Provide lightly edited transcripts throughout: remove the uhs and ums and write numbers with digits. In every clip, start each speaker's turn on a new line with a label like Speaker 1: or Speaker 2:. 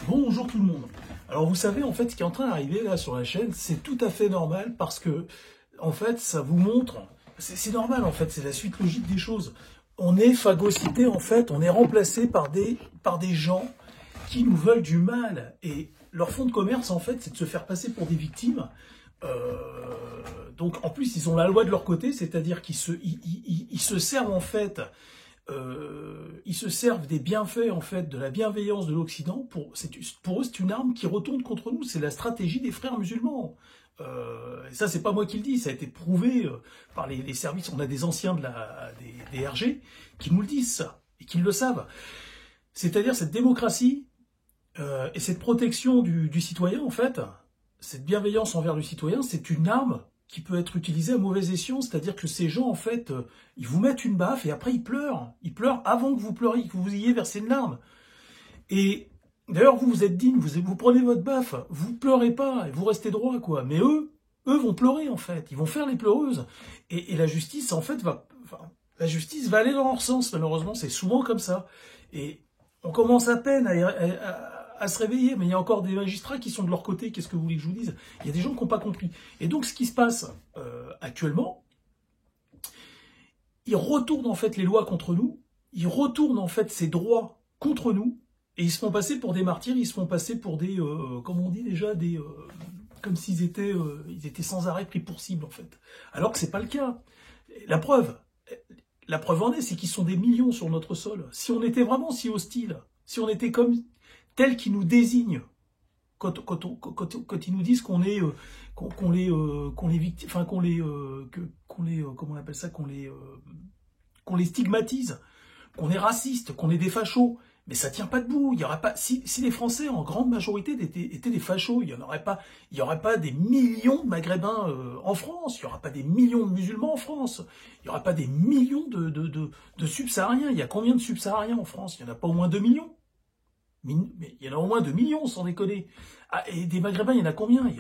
Speaker 1: Bonjour tout le monde. Alors vous savez, en fait, ce qui est en train d'arriver là sur la chaîne, c'est tout à fait normal parce que, en fait, ça vous montre, c'est normal en fait, c'est la suite logique des choses. On est phagocyté en fait, on est remplacé par des gens qui nous veulent du mal. Et leur fond de commerce en fait, c'est de se faire passer pour des victimes. Donc en plus, ils ont la loi de leur côté, c'est-à-dire qu'ils se servent en fait ils se servent des bienfaits, en fait, de la bienveillance de l'Occident. Pour eux, c'est une arme qui retourne contre nous. C'est la stratégie des frères musulmans. Et ça, c'est pas moi qui le dis. Ça a été prouvé par les services. On a des anciens des RG qui nous le disent, ça, et qui le savent. C'est-à-dire cette démocratie et cette protection du citoyen, en fait, cette bienveillance envers le citoyen, c'est une arme qui peut être utilisée à mauvais escient, c'est-à-dire que ces gens, en fait, ils vous mettent une baffe et après ils pleurent. Ils pleurent avant que vous pleuriez, que vous ayez versé une larme. Et d'ailleurs, vous êtes digne, vous prenez votre baffe, vous pleurez pas, et vous restez droit, quoi. Mais eux vont pleurer, en fait. Ils vont faire les pleureuses. Et la justice, en fait, la justice va aller dans leur sens, malheureusement. C'est souvent comme ça. Et on commence à peine à se réveiller, mais il y a encore des magistrats qui sont de leur côté. Qu'est-ce que vous voulez que je vous dise? Il y a des gens qui n'ont pas compris. Et donc, ce qui se passe actuellement, ils retournent en fait les lois contre nous, ils retournent en fait ces droits contre nous, et ils se font passer pour des martyrs, ils se font passer pour des, comme on dit déjà, comme s'ils étaient, ils étaient sans arrêt pris pour cible en fait. Alors que c'est pas le cas. La preuve en est, c'est qu'ils sont des millions sur notre sol. Si on était vraiment si hostile, si on était comme tels qu'ils nous désignent, quand ils nous disent qu'on est qu'on les victimes, enfin qu'on les comment on appelle ça, qu'on les stigmatise, qu'on est raciste, qu'on est des fachos, mais ça tient pas debout. Il y aurait pas si les Français en grande majorité étaient des fachos, il y aurait pas des millions de Maghrébins en France, il y aurait pas des millions de musulmans en France, il y aurait pas des millions de subsahariens. Il y a combien de subsahariens en France? Il y en a pas au moins 2 millions. Mais il y en a au moins 2 millions, sans déconner. Ah, et des Maghrébins, il y en a combien?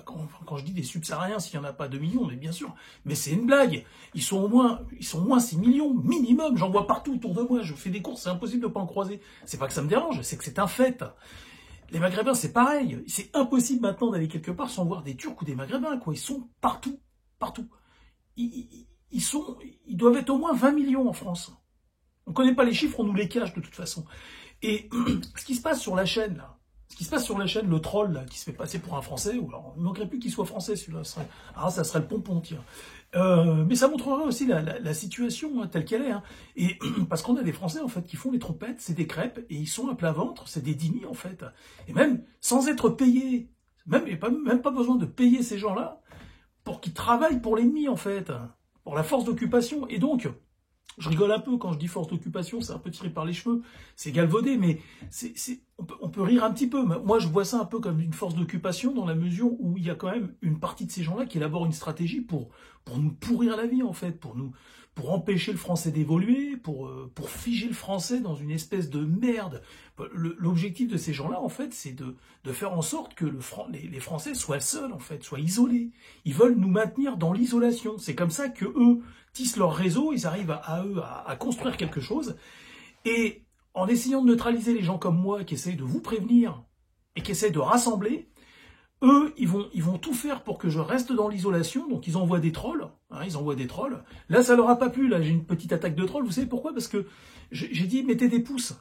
Speaker 1: Quand je dis des subsahariens, s'il n'y en a pas 2 millions, mais bien sûr, mais c'est une blague. Ils sont au moins 6 millions, minimum. J'en vois partout autour de moi. Je fais des courses, c'est impossible de ne pas en croiser. C'est pas que ça me dérange, c'est que c'est un fait. Les Maghrébins, c'est pareil. C'est impossible maintenant d'aller quelque part sans voir des Turcs ou des Maghrébins, quoi. Ils sont partout, partout. Ils doivent être au moins 20 millions en France. On ne connaît pas les chiffres, on nous les cache de toute façon. Et ce qui se passe sur la chaîne, là, le troll, là, qui se fait passer pour un Français, ou alors, il ne manquerait plus qu'il soit français, celui-là. Ça serait le pompon, tiens. Mais ça montrerait aussi la situation hein, telle qu'elle est. Hein. Et parce qu'on a des Français, en fait, qui font les trompettes, c'est des crêpes, et ils sont à plat ventre, c'est des dîners, en fait. Et même, sans être payés, il n'y a même pas besoin de payer ces gens-là, pour qu'ils travaillent pour l'ennemi, en fait, pour la force d'occupation. Et donc, je rigole un peu quand je dis force d'occupation, c'est un peu tiré par les cheveux, c'est galvaudé, mais on peut rire un petit peu. Moi, je vois ça un peu comme une force d'occupation dans la mesure où il y a quand même une partie de ces gens-là qui élaborent une stratégie pour nous pourrir la vie, en fait, pour empêcher le français d'évoluer, pour figer le français dans une espèce de merde. L'objectif de ces gens-là, en fait, c'est de faire en sorte que les Français soient seuls, en fait, soient isolés. Ils veulent nous maintenir dans l'isolation. C'est comme ça que eux tissent leur réseau, ils arrivent à construire quelque chose. Et en essayant de neutraliser les gens comme moi qui essayent de vous prévenir et qui essayent de rassembler, eux, ils vont tout faire pour que je reste dans l'isolation, donc ils envoient des trolls, hein, Là, ça leur a pas plu, là, j'ai une petite attaque de trolls, vous savez pourquoi? Parce que j'ai dit, mettez des pouces,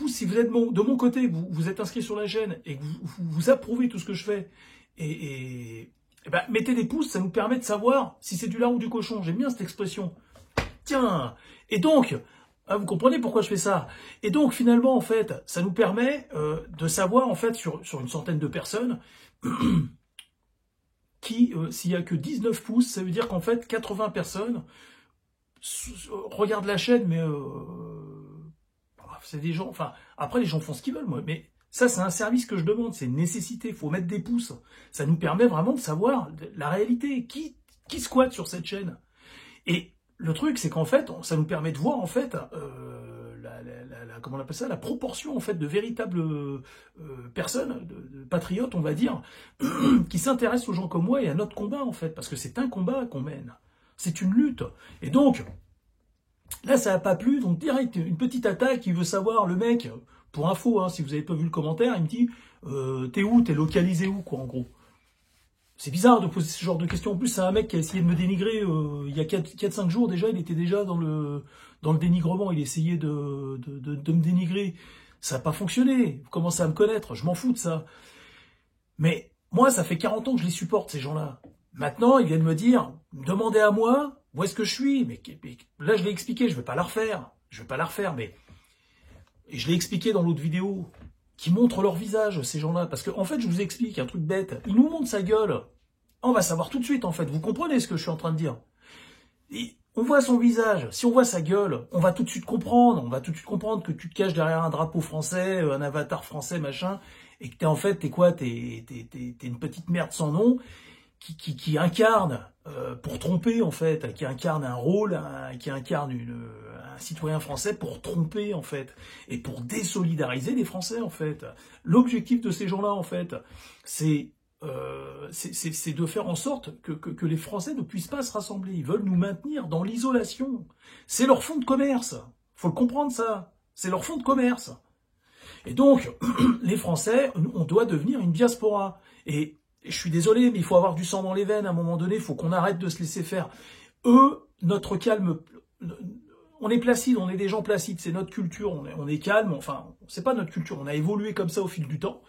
Speaker 1: si vous êtes de mon côté, vous êtes inscrit sur la chaîne et que vous approuvez tout ce que je fais, et ben, mettez des pouces, ça nous permet de savoir si c'est du lard ou du cochon, j'aime bien cette expression. Tiens, et donc, vous comprenez pourquoi je fais ça? Et donc, finalement, en fait, ça nous permet de savoir, en fait, sur une centaine de personnes, s'il n'y a que 19 pouces, ça veut dire qu'en fait, 80 personnes regardent la chaîne, mais c'est des gens... Enfin, après, les gens font ce qu'ils veulent, moi, mais ça, c'est un service que je demande, c'est une nécessité, il faut mettre des pouces. Ça nous permet vraiment de savoir la réalité, qui squatte sur cette chaîne. Et le truc, c'est qu'en fait, ça nous permet de voir, en fait, comment on appelle ça, la proportion, en fait, de véritables personnes, de patriotes, on va dire, qui s'intéressent aux gens comme moi et à notre combat, en fait, parce que c'est un combat qu'on mène. C'est une lutte. Et donc, là, ça n'a pas plu, donc direct, une petite attaque, il veut savoir, le mec, Pour info, hein, si vous avez pas vu le commentaire, il me dit t'es où, t'es localisé où, quoi, en gros. C'est bizarre de poser ce genre de questions. En plus, c'est un mec qui a essayé de me dénigrer il y a 4-5 jours déjà. Il était déjà dans le dénigrement. Il essayait de me dénigrer. Ça n'a pas fonctionné. Vous commencez à me connaître. Je m'en fous de ça. Mais moi, ça fait 40 ans que je les supporte, ces gens-là. Maintenant, ils viennent me dire, demandez à moi où est-ce que je suis. Mais là, je l'ai expliqué. Je ne vais pas la refaire. Je vais pas la refaire, mais... Et je l'ai expliqué dans l'autre vidéo, qui montrent leur visage, ces gens-là. Parce qu'en fait, je vous explique un truc bête. Ils nous montrent sa gueule. On va savoir tout de suite, en fait. Vous comprenez ce que je suis en train de dire? Et on voit son visage. Si on voit sa gueule, on va tout de suite comprendre. On va tout de suite comprendre que tu te caches derrière un drapeau français, un avatar français, machin, et que en fait, t'es quoi? T'es une petite merde sans nom qui incarne, pour tromper, en fait, qui incarne un rôle, qui incarne un citoyen français pour tromper, en fait, et pour désolidariser les Français, en fait. L'objectif de ces gens-là, en fait, c'est de faire en sorte que les Français ne puissent pas se rassembler. Ils veulent nous maintenir dans l'isolation. C'est leur fonds de commerce. Faut le comprendre, ça. C'est leur fonds de commerce. Et donc, les Français, on doit devenir une diaspora. Et je suis désolé, mais il faut avoir du sang dans les veines à un moment donné. Il faut qu'on arrête de se laisser faire. Eux, notre calme... On est placide, on est des gens placides. C'est notre culture. On est calme. Enfin, c'est pas notre culture. On a évolué comme ça au fil du temps.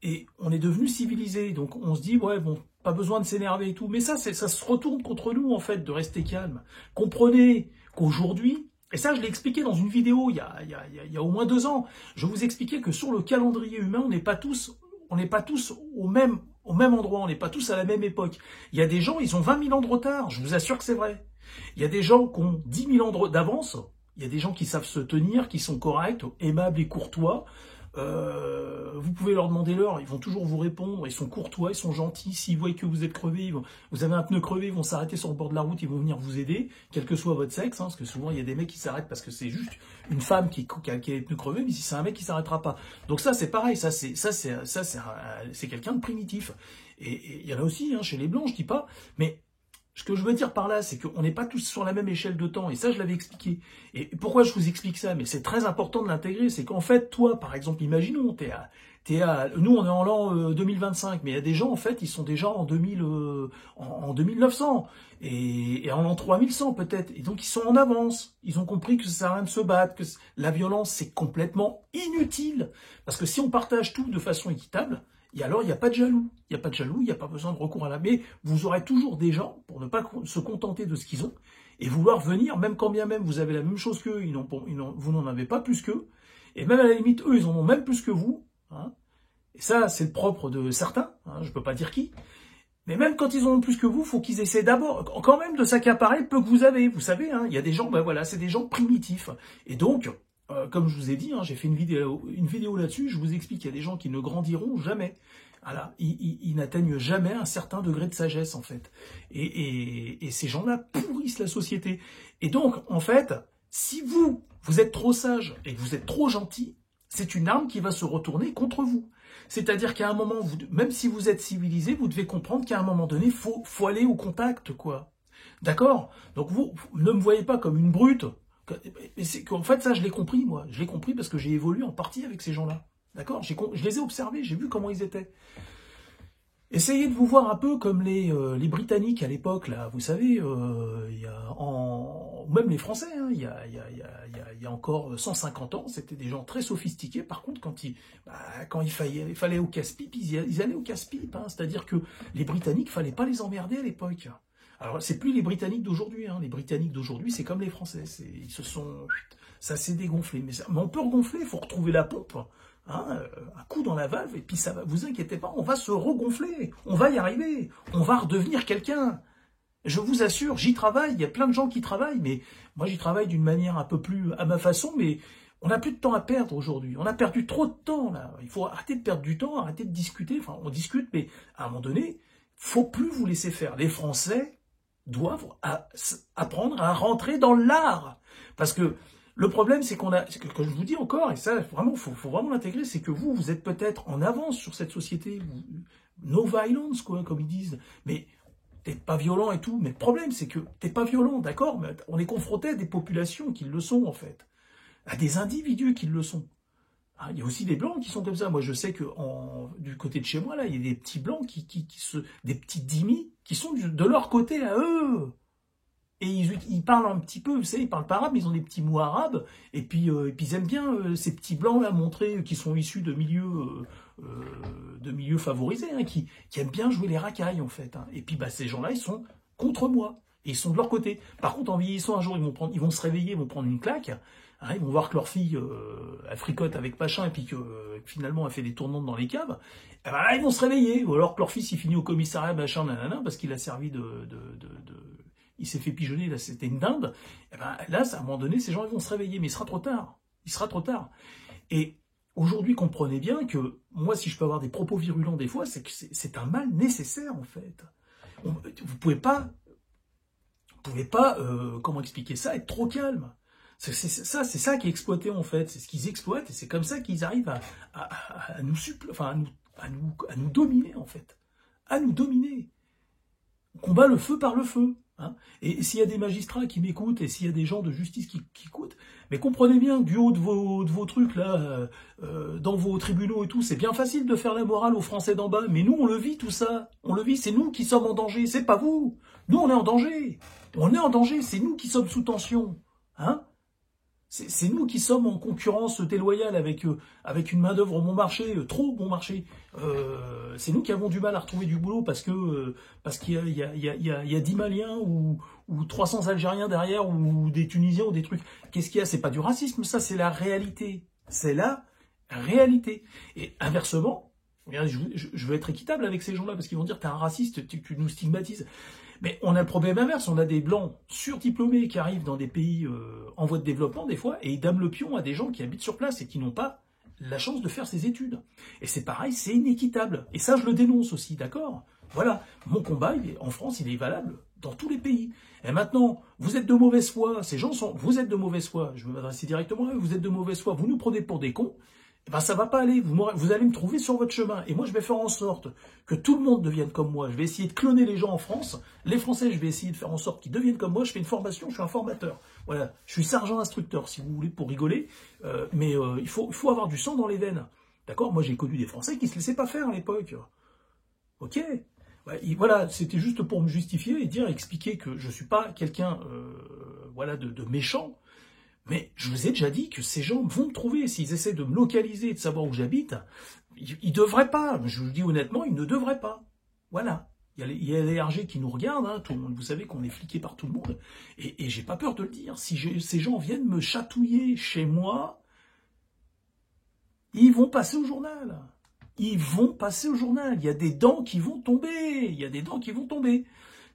Speaker 1: Et on est devenu civilisé, donc on se dit, ouais, bon, pas besoin de s'énerver et tout. Mais ça se retourne contre nous, en fait, de rester calme. Comprenez qu'aujourd'hui, et ça, je l'ai expliqué dans une vidéo il y a au moins 2 ans, je vous expliquais que sur le calendrier humain, on n'est pas tous au même endroit, on n'est pas tous à la même époque. Il y a des gens, ils ont 20 000 ans de retard, je vous assure que c'est vrai. Il y a des gens qui ont 10 000 ans d'avance, il y a des gens qui savent se tenir, qui sont corrects, aimables et courtois. Vous pouvez leur demander l'heure, ils vont toujours vous répondre, ils sont courtois, ils sont gentils, s'ils voient que vous êtes crevé, vous avez un pneu crevé, ils vont s'arrêter sur le bord de la route, ils vont venir vous aider, quel que soit votre sexe, hein, parce que souvent il y a des mecs qui s'arrêtent parce que c'est juste une femme qui a les pneus crevés, mais si c'est un mec qui s'arrêtera pas. Donc ça c'est pareil, c'est quelqu'un de primitif. Et il y en a aussi, hein, chez les blancs, je dis pas, mais ce que je veux dire par là, c'est qu'on n'est pas tous sur la même échelle de temps, et ça, je l'avais expliqué. Et pourquoi je vous explique ça? Mais c'est très important de l'intégrer, c'est qu'en fait, toi, par exemple, imaginons, nous, on est en l'an 2025, mais il y a des gens, en fait, ils sont déjà en 2900, et en l'an 3100, peut-être. Et donc, ils sont en avance. Ils ont compris que ça sert à rien de se battre, que la violence, c'est complètement inutile. Parce que si on partage tout de façon équitable, et alors, il n'y a pas de jaloux. Il n'y a pas de jaloux, il n'y a pas besoin de recours à la... Mais vous aurez toujours des gens, pour ne pas se contenter de ce qu'ils ont, et vouloir venir, même quand bien même vous avez la même chose qu'eux, vous n'en avez pas plus qu'eux, et même à la limite, eux, ils en ont même plus que vous. Hein. Et ça, c'est le propre de certains, hein, je ne peux pas dire qui. Mais même quand ils en ont plus que vous, il faut qu'ils essaient d'abord, quand même, de s'accaparer le peu que vous avez. Vous savez, hein, il y a des gens, ben voilà, c'est des gens primitifs. Et donc... comme je vous ai dit, hein, j'ai fait une vidéo là-dessus, je vous explique qu'il y a des gens qui ne grandiront jamais. Voilà, ils n'atteignent jamais un certain degré de sagesse, en fait. Et ces gens-là pourrissent la société. Et donc, en fait, si vous êtes trop sage et que vous êtes trop gentil, c'est une arme qui va se retourner contre vous. C'est-à-dire qu'à un moment, même si vous êtes civilisé, vous devez comprendre qu'à un moment donné, faut aller au contact, quoi. D'accord? Donc vous ne me voyez pas comme une brute. Mais c'est qu'en fait, ça, je l'ai compris, moi. Je l'ai compris parce que j'ai évolué en partie avec ces gens-là. D'accord? Je les ai observés, j'ai vu comment ils étaient. Essayez de vous voir un peu comme les Britanniques à l'époque, là. Vous savez, même les Français, hein, il y a encore 150 ans, c'était des gens très sophistiqués. Par contre, quand il fallait au casse-pipe, ils allaient au casse-pipe. Hein. C'est-à-dire que les Britanniques, il fallait pas les emmerder à l'époque. Alors, c'est plus les Britanniques d'aujourd'hui. Hein. Les Britanniques d'aujourd'hui, c'est comme les Français. Ça s'est dégonflé. Mais on peut regonfler, il faut retrouver la pompe. Hein, un coup dans la valve, et puis ça va, vous inquiétez pas, on va se regonfler. On va y arriver. On va redevenir quelqu'un. Je vous assure, j'y travaille. Il y a plein de gens qui travaillent, mais moi, j'y travaille d'une manière un peu plus à ma façon, mais on n'a plus de temps à perdre aujourd'hui. On a perdu trop de temps, là. Il faut arrêter de perdre du temps, arrêter de discuter. Enfin, on discute, mais à un moment donné, faut plus vous laisser faire. Les Français doivent apprendre à rentrer dans l'art. Parce que le problème, c'est que je vous dis encore, et ça, vraiment, faut vraiment l'intégrer, c'est que vous êtes peut-être en avance sur cette société. No violence, quoi, comme ils disent. Mais t'es pas violent et tout. Mais le problème, c'est que t'es pas violent, d'accord, mais on est confronté à des populations qui le sont, en fait. À des individus qui le sont. Hein, il y a aussi des blancs qui sont comme ça. Moi, je sais que du côté de chez moi, là, il y a des petits blancs des petits dhimmis qui sont de leur côté à eux. Et ils parlent un petit peu, vous savez, ils parlent pas arabe, mais ils ont des petits mots arabes. Et puis ils aiment bien ces petits blancs là montrer qui sont issus de milieux favorisés, hein, qui aiment bien jouer les racailles en fait. Hein. Et puis bah ces gens-là, ils sont contre moi. Et ils sont de leur côté. Par contre, en vieillissant un jour, ils vont se réveiller, ils vont prendre une claque. Hein, ils vont voir que leur fille, elle fricote avec machin, et puis que finalement elle fait des tournantes dans les caves. Et ben là, ils vont se réveiller. Ou alors que leur fils, il finit au commissariat, machin, nanana, parce qu'il a servi il s'est fait pigeonner, là, c'était une dinde. Et ben là, à un moment donné, ces gens, ils vont se réveiller. Mais il sera trop tard. Il sera trop tard. Et aujourd'hui, comprenez bien que moi, si je peux avoir des propos virulents des fois, c'est que c'est un mal nécessaire, en fait. Vous pouvez pas, comment expliquer ça, être trop calme. C'est ça qui est exploité en fait, c'est ce qu'ils exploitent et c'est comme ça qu'ils arrivent à nous dominer en fait, à nous dominer. On combat le feu par le feu. Hein. Et s'il y a des magistrats qui m'écoutent et s'il y a des gens de justice qui écoutent, mais comprenez bien que du haut de vos trucs là, dans vos tribunaux et tout, c'est bien facile de faire la morale aux Français d'en bas, mais nous on le vit tout ça, on le vit, c'est nous qui sommes en danger, c'est pas vous. Nous on est en danger, c'est nous qui sommes sous tension, hein. C'est nous qui sommes en concurrence déloyale avec une main-d'œuvre bon marché, trop bon marché. C'est nous qui avons du mal à retrouver du boulot parce qu'il y a 10 Maliens ou 300 Algériens derrière ou des Tunisiens ou des trucs. Qu'est-ce qu'il y a? C'est pas du racisme, ça, c'est la réalité. C'est la réalité. Et inversement, je veux être équitable avec ces gens-là parce qu'ils vont dire t'es un raciste, tu nous stigmatises. Mais on a le problème inverse, on a des blancs surdiplômés qui arrivent dans des pays en voie de développement des fois, et ils dament le pion à des gens qui habitent sur place et qui n'ont pas la chance de faire ces études. Et c'est pareil, c'est inéquitable. Et ça, je le dénonce aussi, d'accord? Voilà, mon combat, en France, il est valable dans tous les pays. Et maintenant, vous êtes de mauvaise foi, vous êtes de mauvaise foi, je vais m'adresser directement à eux, vous êtes de mauvaise foi, vous nous prenez pour des cons, eh ben ça va pas aller, vous allez me trouver sur votre chemin. Et moi, je vais faire en sorte que tout le monde devienne comme moi. Je vais essayer de cloner les gens en France. Les Français, je vais essayer de faire en sorte qu'ils deviennent comme moi. Je fais une formation, je suis un formateur. Voilà, je suis sergent instructeur, si vous voulez, pour rigoler. Mais il faut avoir du sang dans les veines. D'accord? Moi, j'ai connu des Français qui se laissaient pas faire à l'époque. Ok? Ouais, voilà, c'était juste pour me justifier et expliquer que je suis pas quelqu'un voilà, de méchant. Mais je vous ai déjà dit que ces gens vont me trouver. S'ils essaient de me localiser et de savoir où j'habite, ils devraient pas. Je vous le dis honnêtement, ils ne devraient pas. Voilà. Il y a les RG qui nous regardent. Hein, tout le monde, vous savez qu'on est fliqué par tout le monde. Et j'ai pas peur de le dire. Si ces gens viennent me chatouiller chez moi, ils vont passer au journal. Ils vont passer au journal. Il y a des dents qui vont tomber. Il y a des dents qui vont tomber.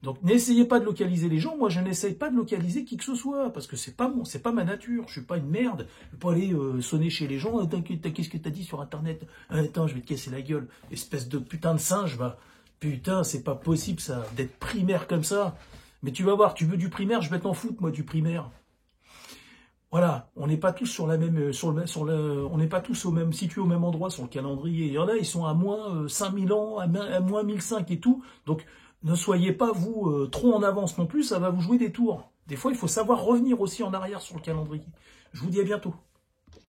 Speaker 1: Donc n'essayez pas de localiser les gens, moi je n'essaye pas de localiser qui que ce soit, parce que c'est pas ma nature, je suis pas une merde, je vais pas aller sonner chez les gens, qu'est-ce que t'as dit sur internet, attends je vais te casser la gueule, espèce de putain de singe, bah, putain c'est pas possible ça, d'être primaire comme ça, mais tu vas voir, tu veux du primaire, je vais t'en foutre moi du primaire. Voilà, on n'est pas tous sur la même, on n'est pas tous situés au même endroit sur le calendrier. Il y en a, ils sont à moins 5000 ans, à moins 1005 et tout, donc ne soyez pas, vous, trop en avance non plus, ça va vous jouer des tours. Des fois, il faut savoir revenir aussi en arrière sur le calendrier. Je vous dis à bientôt.